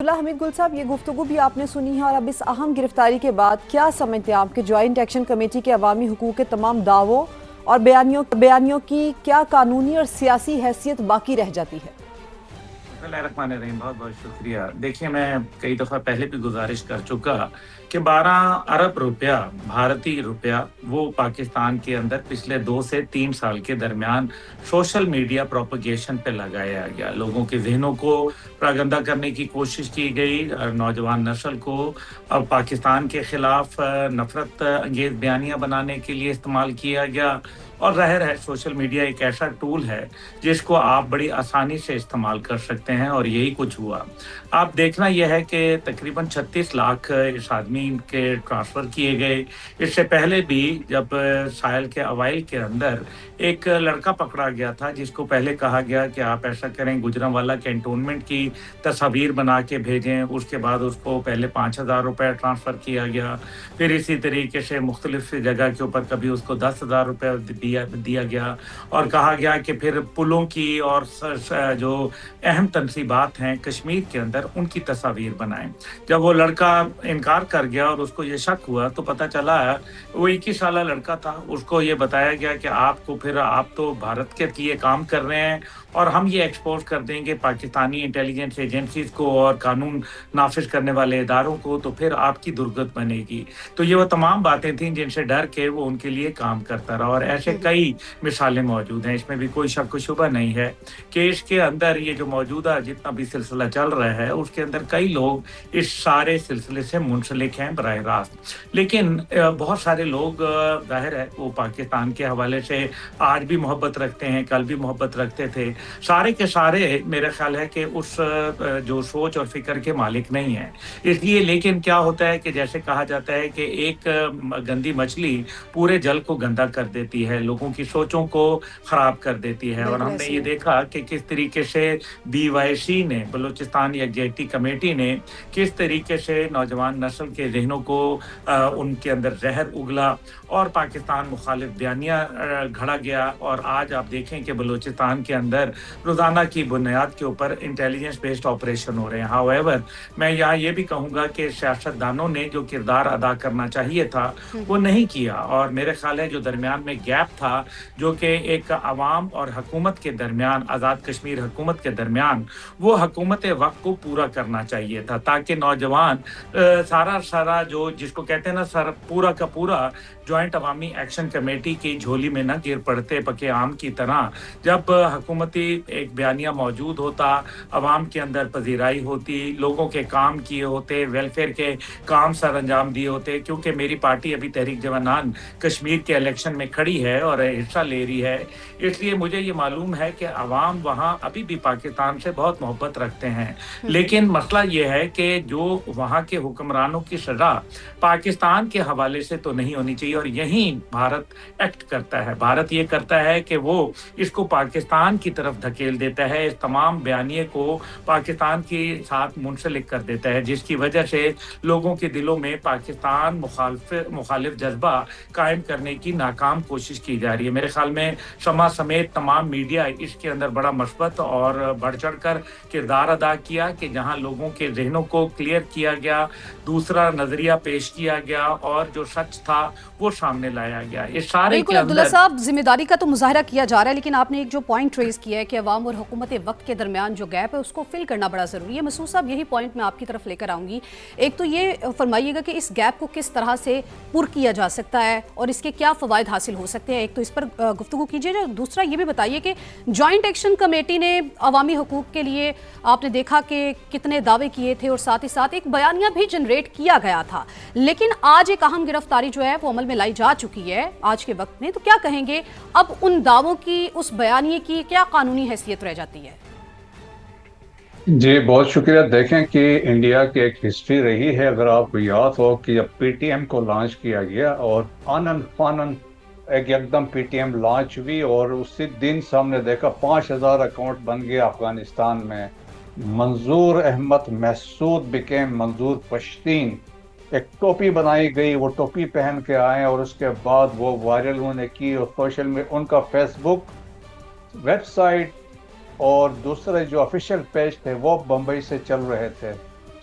اللہ حمید گل صاحب، یہ گفتگو بھی آپ نے سنی ہے اور اب اس اہم گرفتاری کے بعد کیا سمجھتے ہیں آپ کہ جوائنٹ ایکشن کمیٹی کے عوامی حقوق کے تمام دعووں اور بیانیوں کی کیا قانونی اور سیاسی حیثیت باقی رہ جاتی ہے؟ بسم اللہ الرحمن الرحیم، بہت بہت شکریہ۔ دیکھیے، میں کئی دفعہ پہلے بھی گزارش کر چکا کہ 12 ارب روپیہ بھارتی روپیہ وہ پاکستان کے اندر پچھلے 2 سے 3 سال کے درمیان سوشل میڈیا پروپیگیشن پہ لگایا گیا۔ لوگوں کے ذہنوں کو پراگندہ کرنے کی کوشش کی گئی، اور نوجوان نسل کو پاکستان کے خلاف نفرت انگیز بیانیاں بنانے کے لیے استعمال کیا گیا۔ اور ظاہر ہے سوشل میڈیا ایک ایسا ٹول ہے جس کو آپ بڑی آسانی سے استعمال کر سکتے ہیں، اور یہی کچھ ہوا۔ آپ دیکھنا یہ ہے کہ تقریباً 36 لاکھ اس آدمی کے ٹرانسفر کیے گئے۔ اس سے پہلے بھی جب ساحل کے اوائل کے اندر ایک لڑکا پکڑا گیا تھا جس کو پہلے کہا گیا کہ آپ ایسا کریں، گجرانوالہ کینٹونمنٹ کی تصاویر بنا کے بھیجیں، اس کے بعد اس کو پہلے 5,000 روپے ٹرانسفر کیا گیا، پھر اسی طریقے سے مختلف جگہ کے اوپر کبھی اس کو 10,000 روپے دیا گیا، اور کہا گیا کہ پھر پلوں کی اور جو اہم تنصیبات ہیں کشمیر کے اندر ان کی تصاویر بنائیں۔ جب وہ لڑکا انکار کر گیا اور اس کو یہ شک ہوا تو پتہ چلا وہ 21 سالہ لڑکا تھا، اس کو یہ بتایا گیا کہ آپ تو بھارت کے لیے کام کر رہے ہیں، اور ہم یہ ایکسپوز کر دیں گے پاکستانی انٹیلیجنس ایجنسیز کو اور قانون نافذ کرنے والے اداروں کو، تو پھر آپ کی درگت بنے گی۔ تو یہ وہ تمام باتیں تھیں جن سے ڈر کے وہ ان کے لیے کام کرتا رہا، اور ایسے کئی مثالیں موجود ہیں۔ اس میں بھی کوئی شک و شبہ نہیں ہے کہ اس کے اندر یہ جو موجودہ جتنا بھی سلسلہ چل رہا ہے اس کے اندر کئی لوگ اس سارے سلسلے سے منسلک ہیں براہ راست، لیکن بہت سارے لوگ ظاہر ہے وہ پاکستان کے حوالے سے آج بھی محبت رکھتے ہیں، کل بھی محبت رکھتے تھے، سارے کے سارے میرا خیال ہے کہ اس جو سوچ اور فکر کے مالک نہیں ہیں۔ اس لیے لیکن کیا ہوتا ہے کہ جیسے کہا جاتا ہے کہ ایک گندی مچھلی پورے جل کو گندا کر دیتی ہے، لوگوں کی سوچوں کو خراب کر دیتی ہے، اور بالکل ہم نے ایسے یہ ہی ہے۔ دیکھا کہ کس طریقے سے BYC نے، بلوچستان یکجہتی کمیٹی نے، کس طریقے سے نوجوان نسل کے ذہنوں کو ان کے اندر زہر اگلا اور پاکستان مخالف بیانیاں گھڑا گیا، اور آج آپ دیکھیں کہ بلوچستان کے اندر روزانہ کی بنیاد کے اوپر انٹیلیجنس بیسڈ آپریشن ہو رہے ہیں۔ ہاؤ ایور، میں یہاں یہ بھی کہوں گا کہ سیاستدانوں نے جو کردار ادا کرنا چاہیے تھا وہ نہیں کیا، اور میرے خیال ہے جو درمیان میں گیپ تھا جو کہ ایک عوام اور حکومت کے درمیان، آزاد کشمیر حکومت کے درمیان، وہ حکومت وقت کو پورا کرنا چاہیے تھا، تاکہ نوجوان سارا جو جس کو کہتے ہیں نا پورا کا پورا جوائنٹ عوامی ایکشن کمیٹی کی جھولی میں نہ گر پڑتے پکے آم کی طرح۔ جب حکومتی ایک بیانیہ موجود ہوتا، عوام کے اندر پذیرائی ہوتی، لوگوں کے کام کیے ہوتے، ویلفیئر کے کام سر انجام دیے ہوتے، کیونکہ میری پارٹی ابھی تحریک جوانان کشمیر کے الیکشن میں کھڑی ہے اور حصہ لے رہی ہے، اس لیے مجھے یہ معلوم ہے کہ عوام وہاں ابھی بھی پاکستان سے بہت محبت رکھتے ہیں، لیکن مسئلہ یہ ہے کہ جو وہاں کے حکمرانوں کی سزا پاکستان کے حوالے سے تو نہیں ہونی چاہیے، اور یہیں بھارت ایکٹ کرتا ہے۔ بھارت یہ کرتا ہے کہ وہ اس کو پاکستان کی طرف دھکیل دیتا ہے، اس تمام بیانیے کو پاکستان کے ساتھ منسلک کر دیتا ہے، جس کی وجہ سے لوگوں کے دلوں میں پاکستان مخالف جذبہ قائم کرنے کی ناکام کوشش کی جا رہی ہے۔ میرے خیال میں سما سمیت تمام میڈیا اس کے اندر بڑا مثبت اور بڑھ چڑھ کر کردار ادا کیا کہ جہاں لوگوں کے ذہنوں کو کلیئر کیا گیا، دوسرا نظریہ پیش کیا گیا، اور جو سچ تھا وہ سامنے لایا گیا۔ اس سارے بالکل کے عبداللہ اندر صاحب، ذمہ داری کا تو مظاہرہ کیا جا رہا ہے، لیکن آپ نے ایک جو پوائنٹ ریز کیا ہے کہ عوام اور حکومت وقت کے درمیان جو گیپ ہے اس کو فل کرنا بڑا ضروری ہے۔ مسعود صاحب، یہی پوائنٹ میں آپ کی طرف لے کر آؤں گی۔ ایک تو یہ فرمائیے گا کہ اس گیپ کو کس طرح سے پر کیا جا سکتا ہے اور اس کے کیا فوائد حاصل ہو سکتے ہیں، ایک تو اس پر گفتگو کیجیے، دوسرا یہ بھی بتائیے کہ جوائنٹ ایکشن کمیٹی نے عوامی حقوق کے لیے آپ نے دیکھا کہ کتنے دعوے کیے تھے، اور ساتھ ہی ساتھ ایک بیانیہ بھی جنریٹ کیا گیا تھا، لیکن آج ایک اہم گرفتاری جو ہے وہ عمل میں لائی جا چکی ہے آج کے وقت میں، تو کیا کہیں گے اب ان دعووں کی، اس بیانیے کی کیا قانونی حیثیت رہ جاتی ہے؟ جی بہت شکریہ۔ دیکھیں کہ انڈیا کی ایک ہسٹری رہی ہے، اگر آپ کو یاد ہو کہ جب PTM کو لانچ کیا گیا اور آنن فانن ایک دم PTM لانچ ہوئی، اور اسی دن سے ہم نے دیکھا 5,000 اکاؤنٹ بن گیا افغانستان میں۔ منظور احمد محسود بکیم منظور پشتین، ایک ٹوپی بنائی گئی، وہ ٹوپی پہن کے آئے، اور اس کے بعد وہ وائرل انہوں نے کی، اور سوشل میں ان کا فیس بک، ویب سائٹ اور دوسرے جو آفیشیل پیج تھے وہ بمبئی سے چل رہے تھے۔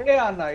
ANI